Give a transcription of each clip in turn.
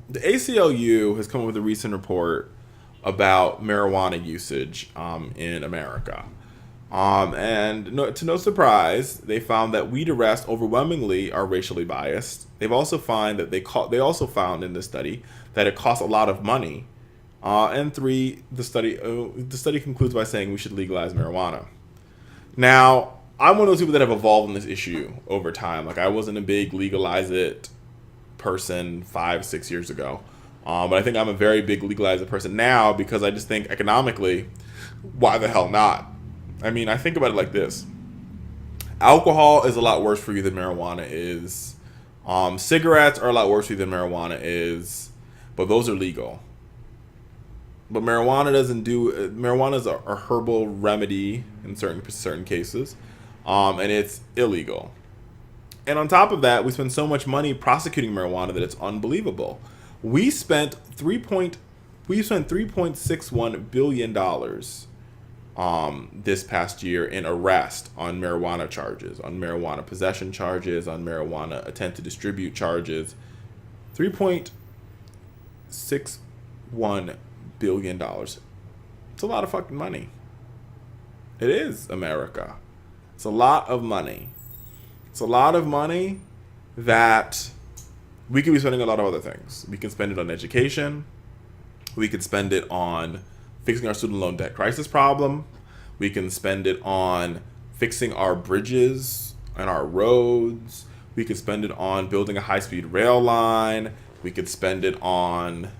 The ACLU has come up with a recent report about marijuana usage in America. And to no surprise, they found that weed arrests overwhelmingly are racially biased. They've also found that they also found in this study that it costs a lot of money. And three, the study concludes by saying we should legalize marijuana. Now, I'm one of those people that have evolved on this issue over time. Like, I wasn't a big legalize it person 5, 6 years ago. But I think I'm a very big legalize it person now because I just think economically, why the hell not? I mean, I think about it like this. Alcohol is a lot worse for you than marijuana is. Cigarettes are a lot worse for you than marijuana is. But those are legal. But marijuana doesn't do. Marijuana is a herbal remedy in certain cases, and it's illegal. And on top of that, we spend so much money prosecuting marijuana that it's unbelievable. We spent 3.61 billion dollars this past year in arrest on marijuana charges, on marijuana possession charges, on marijuana attempt to distribute charges. 3.61 billion dollars. It's a lot of fucking money. It is America. It's a lot of money. It's a lot of money that we could be spending on a lot of other things. We can spend it on education. We could spend it on fixing our student loan debt crisis problem. We can spend it on fixing our bridges and our roads. We could spend it on building a high-speed rail line. We could spend it on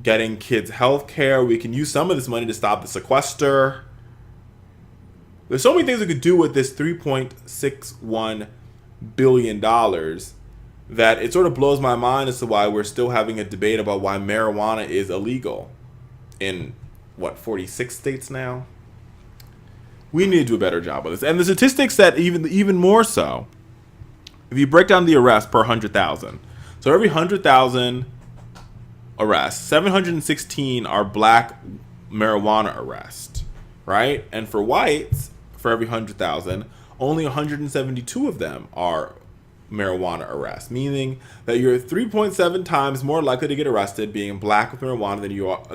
getting kids health care. We can use some of this money to stop the sequester. There's so many things we could do with this $3.61 billion that it sort of blows my mind as to why we're still having a debate about why marijuana is illegal in, 46 states now? We need to do a better job of this. And the statistics that even more so, if you break down the arrests per 100,000, so every 100,000 arrests, 716 are black marijuana arrests, right? And for whites, for every 100,000, only 172 of them are marijuana arrests, meaning that you're 3.7 times more likely to get arrested being black with marijuana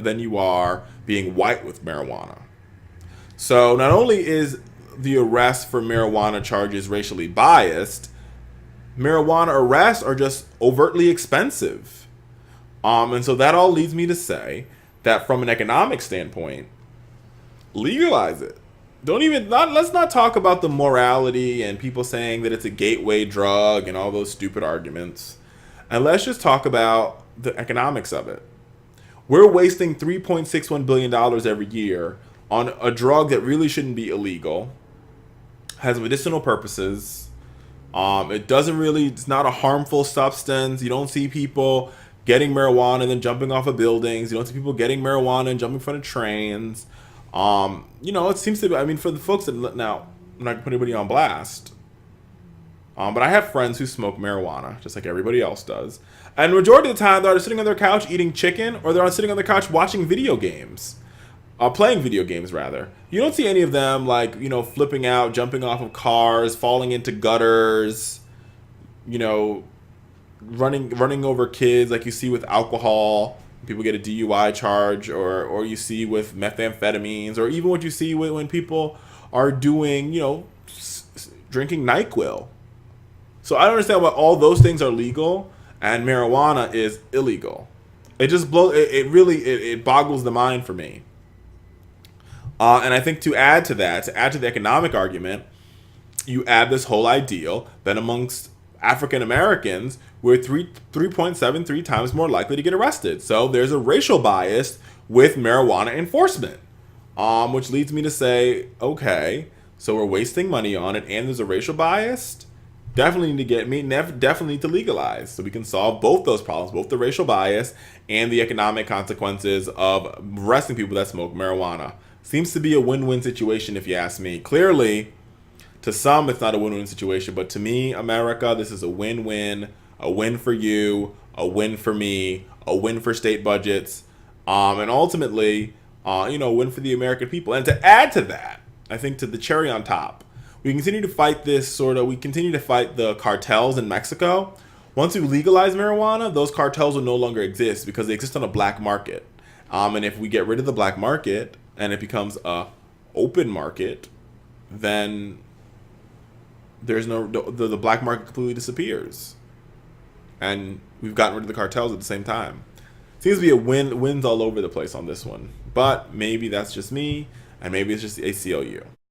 than you are being white with marijuana. So not only is the arrest for marijuana charges racially biased, marijuana arrests are just overtly expensive. And so that all leads me to say that from an economic standpoint, legalize it. Let's not talk about the morality and people saying that it's a gateway drug and all those stupid arguments. And let's just talk about the economics of it. We're wasting $3.61 billion every year on a drug that really shouldn't be illegal, has medicinal purposes. It's not a harmful substance. You don't see people getting marijuana and then jumping off of buildings. You don't see people getting marijuana and jumping in front of trains. It seems to be, for the folks that, now, I'm not going to put anybody on blast, but I have friends who smoke marijuana, just like everybody else does. And the majority of the time, they're sitting on their couch eating chicken, or they're sitting on their couch watching video games. Playing video games, rather. You don't see any of them, flipping out, jumping off of cars, falling into gutters, running over kids like you see with alcohol. People get a DUI charge, or you see with methamphetamines, or even what you see when people are doing, drinking NyQuil. So I don't understand why all those things are legal and marijuana is illegal. It just blows. It boggles the mind for me. And I think to add to the economic argument, you add this whole ideal that amongst African Americans, we're 3.73 times more likely to get arrested. So there's a racial bias with marijuana enforcement, which leads me to say, okay, so we're wasting money on it, and there's a racial bias. Definitely need to legalize so we can solve both those problems, both the racial bias and the economic consequences of arresting people that smoke marijuana. Seems to be a win-win situation, if you ask me. Clearly, to some, it's not a win-win situation, but to me, America, this is a win-win. A win for you, a win for me, a win for state budgets, and ultimately, a win for the American people. And to add to that, I think to the cherry on top, we continue to fight the cartels in Mexico Once we legalize marijuana, those cartels will no longer exist because they exist on a black market. And if we get rid of the black market and it becomes a open market, then there's no the black market completely disappears, and we've gotten rid of the cartels at the same time. Seems to be a wins all over the place on this one, but maybe that's just me, and maybe it's just the ACLU.